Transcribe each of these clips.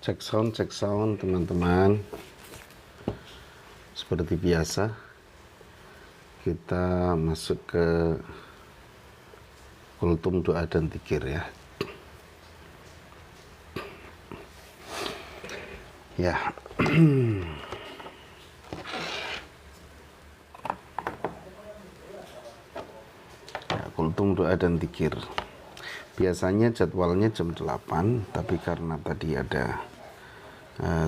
Cek sound teman-teman. Seperti biasa kita masuk ke kultum doa dan zikir ya. Ya. Kultum doa dan zikir. Biasanya jadwalnya jam 8, tapi karena tadi ada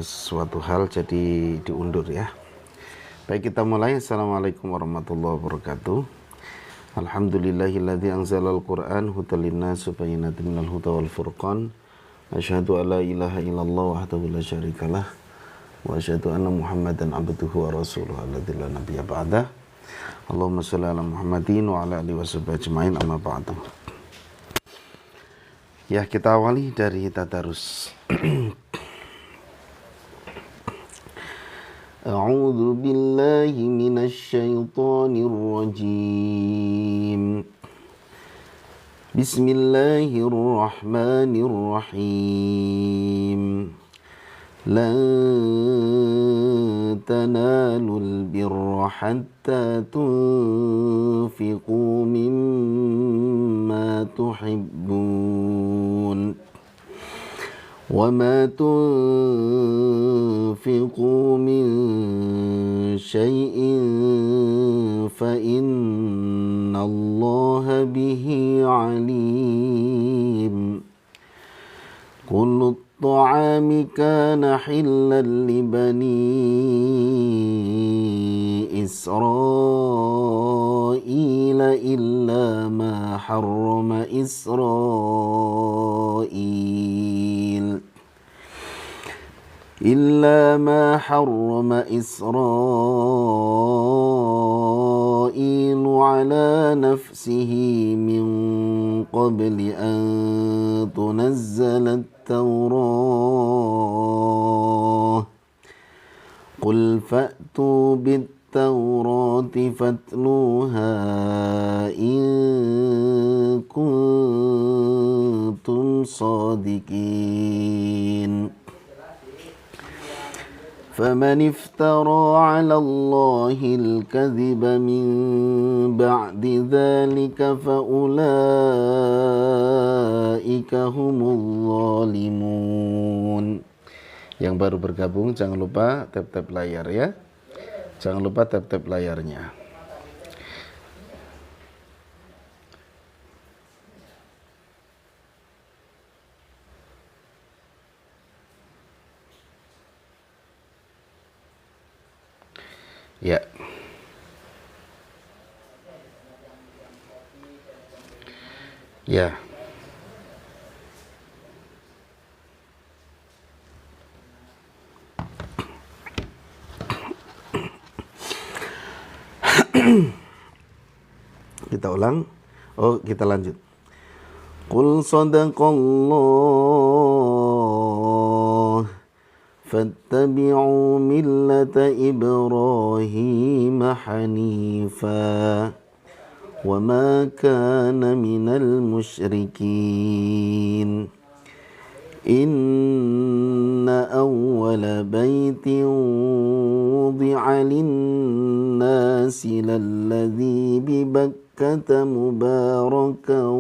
suatu hal jadi diundur ya. Baik, kita mulai. Assalamualaikum warahmatullahi wabarakatuh. Alhamdulillahilladzi anzalal Qur'an hudan linnas wa bayyinatin minal huda wal furqan. Asyhadu an la ilaha illallah wahdahu la syarikalah wa asyhadu anna Muhammadan abduhu wa rasuluhu alladzi la nabiyya ba'dah. Allahumma shalli ala Muhammadin wa ala alihi washabihi ajmain, amma ba'du. Ya, kita awali dari tadarus. A'udzu billahi minasy syaithanir rajim. Bismillahirrahmanirrahim. Lan tanalul birra hatta tunfiqu mimma tuhibbun. Wa ma tunfiqu min syai'in fa innallaha bihi alim. Kullu الطعام كان حلا لبني إسرائيل إلا ما حرم إسرائيل على نفسه من قبل أن تنزل التوراة قل فأتوا بالتوراة فاتلوها إن كنتم صادقين فمن افترى على الله الكذب من بعد ذلك فأولئك هم الظالمون. Yang baru bergabung jangan lupa tap-tap layar ya. Jangan lupa tap-tap layarnya. Ya. Ya. Kita ulang. Oh, kita lanjut. Qul sadaqallah fattabi'u millata Ibrahim hanifa wa ma kana minal musyrikin. Inna awwala baitin wudi'a lin-nasi lalladzi bi Bakkata mubarakan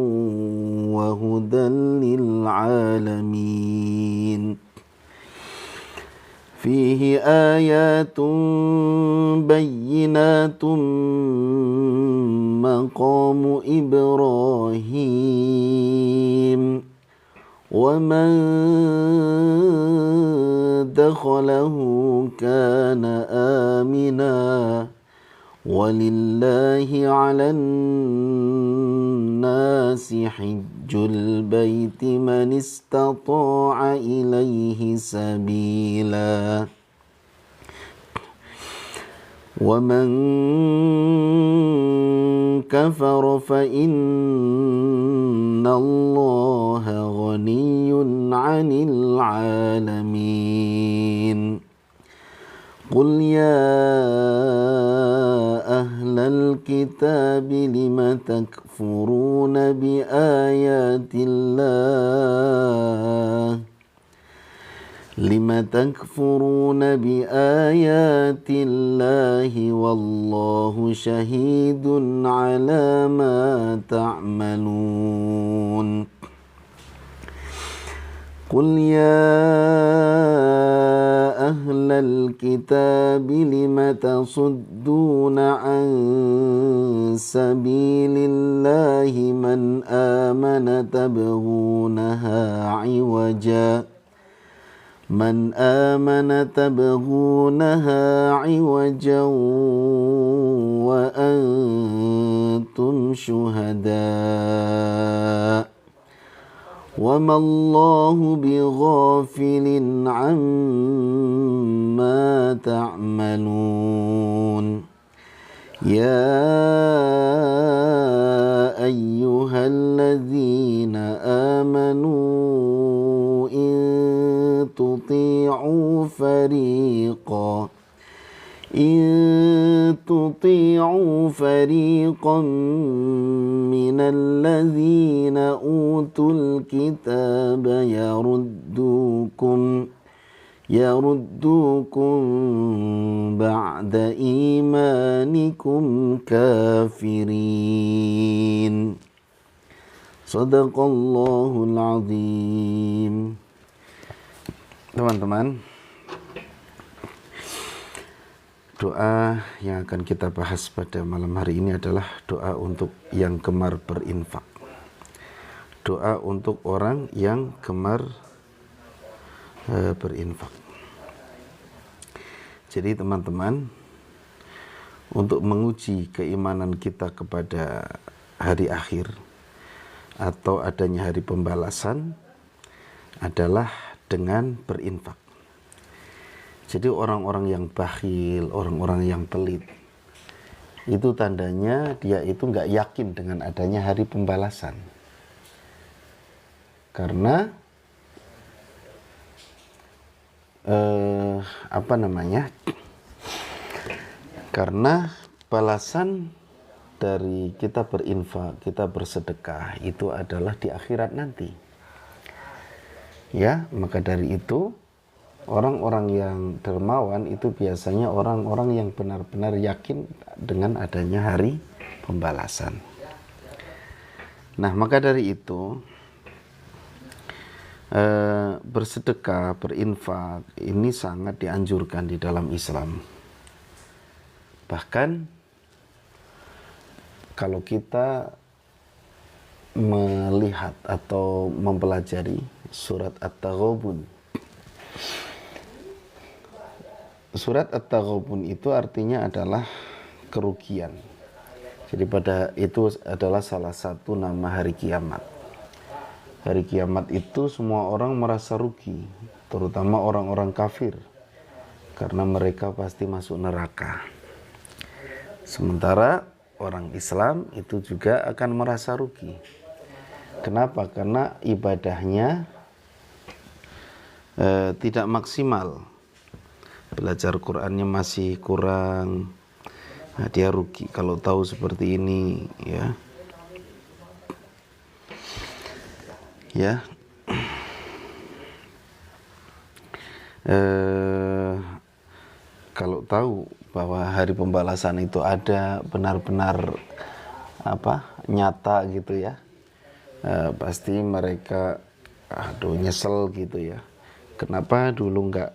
wa hudan lil-alamin. Fihi ayatun bayyinatun maqamu Ibrahim wa man dakhalahu kana amina walillahi 'alan nasi hajjul baiti man istata'a ilaihi sabila wa man kafara fa innallaha ghaniyyun 'anil 'alamin. Qul ya ahlal kitab lima takfuruna bi ayatillah Lima takfuruna bi ayatillahi wallahu syahidun ala ma ta'malun. Qul ya ahlal kitab lima tasudduna an sabilillahi man amana tabghunaha iwaja من آمن تبغونها عوجا وأنتم شهداء وما الله بغافل عما تعملون يا أيها الذين آمنوا إن تطيعوا فريقا من الذين أوتوا الكتاب يردوكم بعد إيمانكم كافرين صدق الله العظيم. Teman-teman, doa yang akan kita bahas pada malam hari ini adalah doa untuk yang gemar berinfak. Doa untuk orang yang gemar berinfak. Jadi teman-teman, untuk menguji keimanan kita kepada hari akhir atau adanya hari pembalasan adalah dengan berinfak. Jadi orang-orang yang bakhil, orang-orang yang pelit, itu tandanya dia itu nggak yakin dengan adanya hari pembalasan. Karena karena balasan dari kita berinfak, kita bersedekah itu adalah di akhirat nanti. Ya, maka dari itu orang-orang yang dermawan itu biasanya orang-orang yang benar-benar yakin dengan adanya hari pembalasan. Nah, maka dari itu bersedekah, berinfak ini sangat dianjurkan di dalam Islam. Bahkan kalau kita melihat atau mempelajari surat At-Taghabun. Surat At-Taghabun itu artinya adalah kerugian. Jadi pada itu adalah salah satu nama hari kiamat. Hari kiamat itu semua orang merasa rugi, terutama orang-orang kafir, karena mereka pasti masuk neraka. Sementara orang Islam itu juga akan merasa rugi. Kenapa? Karena ibadahnya tidak maksimal, belajar Qur'annya masih kurang. Nah, dia rugi kalau tahu seperti ini, ya. Kalau tahu bahwa hari pembalasan itu ada benar-benar nyata gitu ya, pasti mereka nyesel gitu ya. Kenapa dulu nggak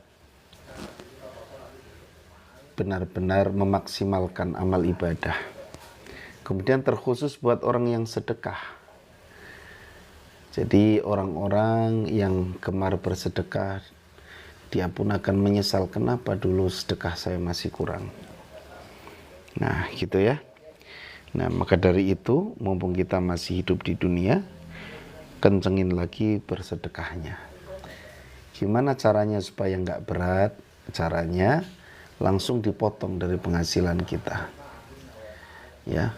benar-benar memaksimalkan amal ibadah. Kemudian terkhusus buat orang yang sedekah. Jadi orang-orang yang gemar bersedekah, dia pun akan menyesal, kenapa dulu sedekah saya masih kurang. Nah gitu ya. Nah maka dari itu, mumpung kita masih hidup di dunia, kencengin lagi bersedekahnya. Gimana caranya supaya nggak berat? Caranya langsung dipotong dari penghasilan kita. Ya,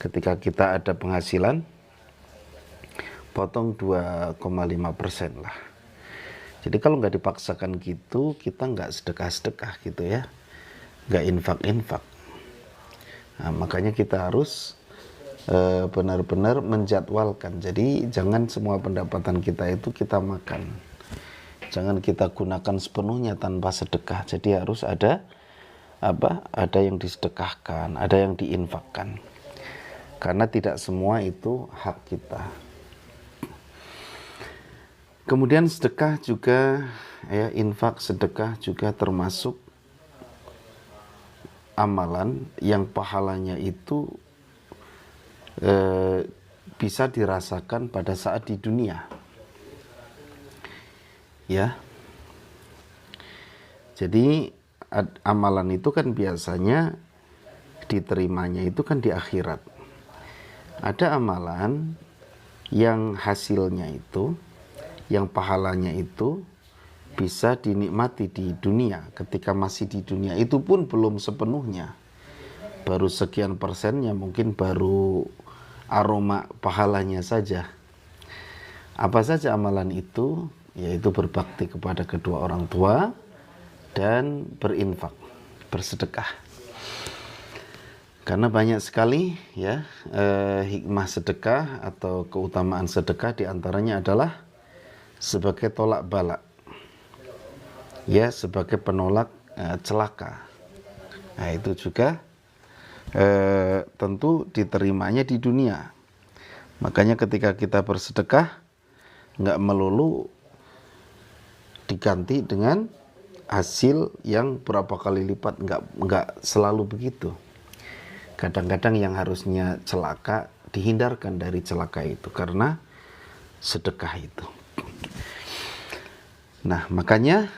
ketika kita ada penghasilan, potong 2,5% lah. Jadi kalau nggak dipaksakan gitu, kita nggak sedekah-sedekah gitu ya, nggak infak-infak. Nah, makanya kita harus benar-benar menjadwalkan. Jadi jangan semua pendapatan kita itu kita makan. Jangan kita gunakan sepenuhnya tanpa sedekah. Jadi harus ada ada yang disedekahkan, ada yang diinfakkan. Karena tidak semua itu hak kita. Kemudian sedekah juga, ya, infak sedekah juga termasuk amalan yang pahalanya itu bisa dirasakan pada saat di dunia. Ya. Jadi amalan itu kan biasanya diterimanya itu kan di akhirat. Ada amalan yang hasilnya itu, yang pahalanya itu bisa dinikmati di dunia. Ketika masih di dunia itu pun belum sepenuhnya, baru sekian persennya, mungkin baru aroma pahalanya saja. Apa saja amalan itu? Yaitu berbakti kepada kedua orang tua dan berinfak, bersedekah. Karena banyak sekali, ya, hikmah sedekah atau keutamaan sedekah, diantaranya adalah sebagai tolak bala, ya, sebagai penolak celaka. Nah, itu juga tentu diterimanya di dunia. Makanya ketika kita bersedekah, nggak melulu diganti dengan hasil yang berapa kali lipat, nggak selalu begitu. Kadang-kadang yang harusnya celaka dihindarkan dari celaka itu karena sedekah itu. Nah, makanya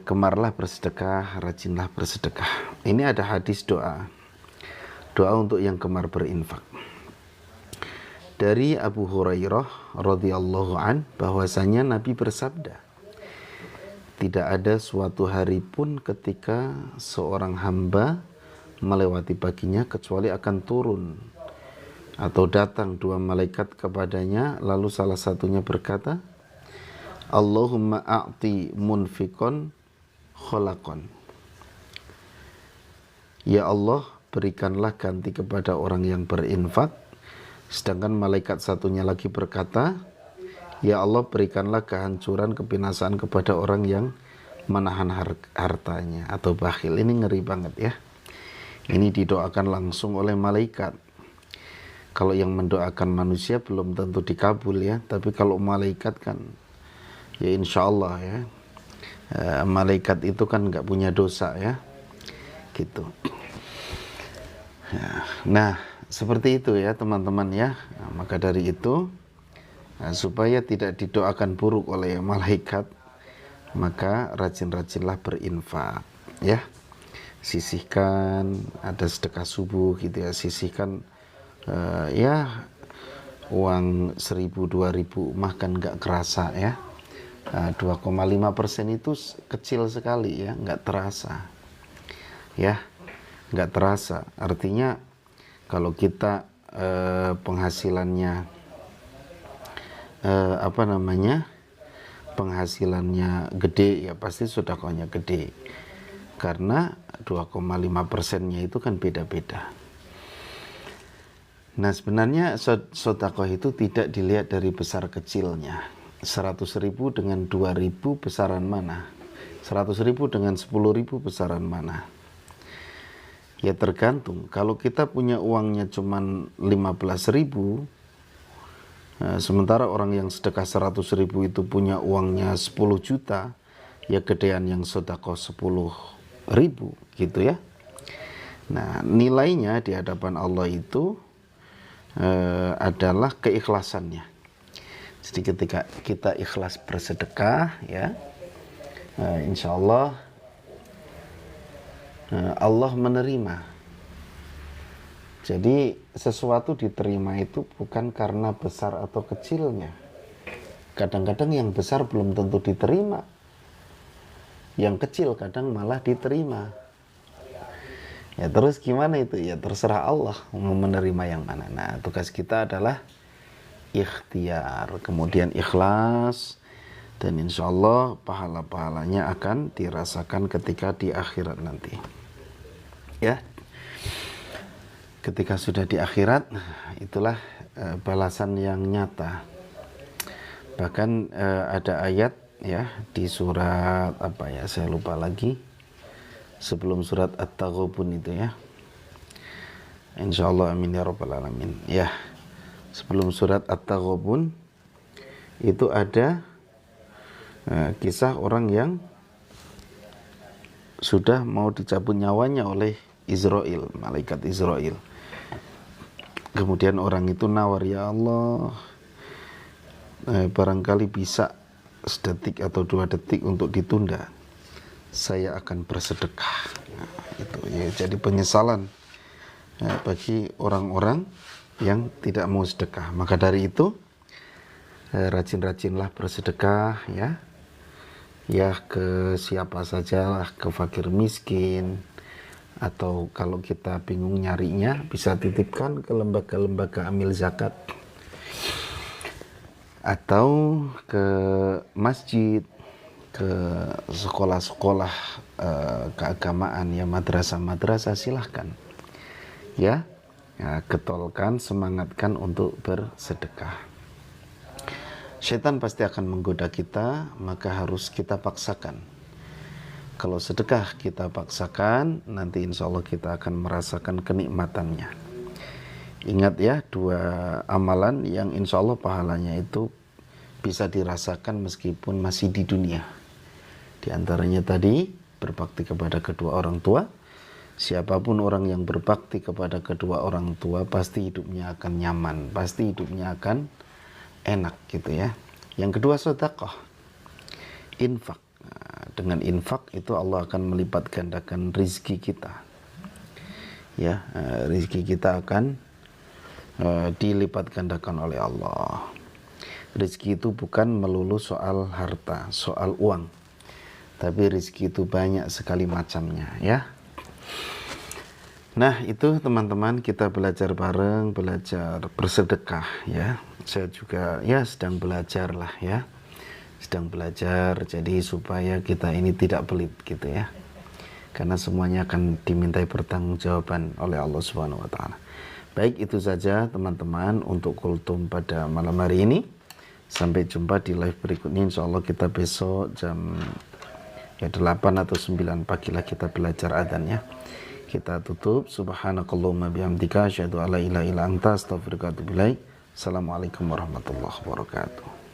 gemarlah bersedekah, rajinlah bersedekah. Ini ada hadis doa untuk yang gemar berinfak. Dari Abu Hurairah radhiyallahu an, bahwasanya Nabi bersabda, tidak ada suatu hari pun ketika seorang hamba melewati paginya kecuali akan turun atau datang dua malaikat kepadanya, lalu salah satunya berkata, Allahumma a'ti munfikon kholakon. Ya Allah, berikanlah ganti kepada orang yang berinfak. Sedangkan malaikat satunya lagi berkata, ya Allah, berikanlah kehancuran, kebinasaan kepada orang yang menahan hartanya atau bakhil. Ini ngeri banget, ya. Ini didoakan langsung oleh malaikat. Kalau yang mendoakan manusia belum tentu dikabul, ya. Tapi kalau malaikat kan, ya insya Allah, ya. Malaikat itu kan nggak punya dosa, ya. Gitu. Nah, seperti itu, ya teman-teman, ya. Nah, maka dari itu, supaya tidak didoakan buruk oleh malaikat, maka rajin-rajinlah berinfak, ya. Sisihkan, ada sedekah subuh gitu, ya, sisihkan ya uang 1.000 2.000 makan nggak kerasa, ya. 2,5% itu kecil sekali, ya, nggak terasa, ya, nggak terasa. Artinya kalau kita penghasilannya penghasilannya gede, ya pasti sedekahnya gede, karena 2,5%-nya itu kan beda-beda. Nah, sebenarnya sedekah itu tidak dilihat dari besar kecilnya. 100.000 dengan 2.000 besaran mana? 100.000 dengan 10.000 besaran mana? Ya tergantung. Kalau kita punya uangnya cuma 15.000, sementara orang yang sedekah 100.000 itu punya uangnya 10 juta, ya gedean yang sedekah 10.000 gitu, ya. Nah, nilainya di hadapan Allah itu adalah keikhlasannya. Jadi ketika kita ikhlas bersedekah, ya, insya Allah Allah menerima. Jadi sesuatu diterima itu bukan karena besar atau kecilnya. Kadang-kadang yang besar belum tentu diterima. Yang kecil kadang malah diterima. Ya terus gimana itu? Ya terserah Allah mau menerima yang mana. Nah, tugas kita adalah ikhtiar, kemudian ikhlas, dan insya Allah pahala-pahalanya akan dirasakan ketika di akhirat nanti. Ya. Ketika sudah di akhirat, itulah balasan yang nyata. Bahkan ada ayat, ya, di surat apa ya, saya lupa lagi, sebelum surat At-Taghabun itu ya, insyaallah, amin ya rabbal alamin ya. Sebelum surat At-Taghabun itu ada kisah orang yang sudah mau dicabut nyawanya oleh Israel, malaikat Israel. Kemudian orang itu nawar, ya Allah, barangkali bisa sedetik atau 2 detik untuk ditunda, saya akan bersedekah. Nah, itu ya, jadi penyesalan bagi orang-orang yang tidak mau sedekah. Maka dari itu rajin-rajinlah bersedekah ya, ya ke siapa saja lah, ke fakir miskin, atau kalau kita bingung nyarinya bisa titipkan ke lembaga-lembaga amil zakat, atau ke masjid, ke sekolah-sekolah keagamaan ya, madrasah-madrasah, silahkan ya, getolkan, semangatkan untuk bersedekah. Syaitan pasti akan menggoda kita, maka harus kita paksakan. Kalau sedekah kita paksakan, nanti insya Allah kita akan merasakan kenikmatannya. Ingat ya, 2 amalan yang insya Allah pahalanya itu bisa dirasakan meskipun masih di dunia. Di antaranya tadi, berbakti kepada kedua orang tua. Siapapun orang yang berbakti kepada kedua orang tua, pasti hidupnya akan nyaman, pasti hidupnya akan enak gitu ya. Yang kedua, sedekah, infak. Dengan infak itu Allah akan melipat gandakan rizki kita ya, rizki kita akan dilipat gandakan oleh Allah. Rizki itu bukan melulu soal harta, soal uang, tapi rizki itu banyak sekali macamnya ya. Nah itu teman-teman, kita belajar bareng, belajar bersedekah ya. Saya juga ya sedang belajar lah ya, sedang belajar, jadi supaya kita ini tidak pelit gitu ya, karena semuanya akan dimintai pertanggungjawaban oleh Allah Subhanahu wa taala. Baik, itu saja teman-teman untuk kultum pada malam hari ini. Sampai jumpa di live berikutnya, insyaallah kita besok jam 8 atau 9 pagi lah kita belajar adzan ya. Kita tutup, subhanakallahumma bihamdika asyhadu alla ilaha illa anta astaghfiruka wa atubu ilaik. Assalamualaikum warahmatullahi wabarakatuh.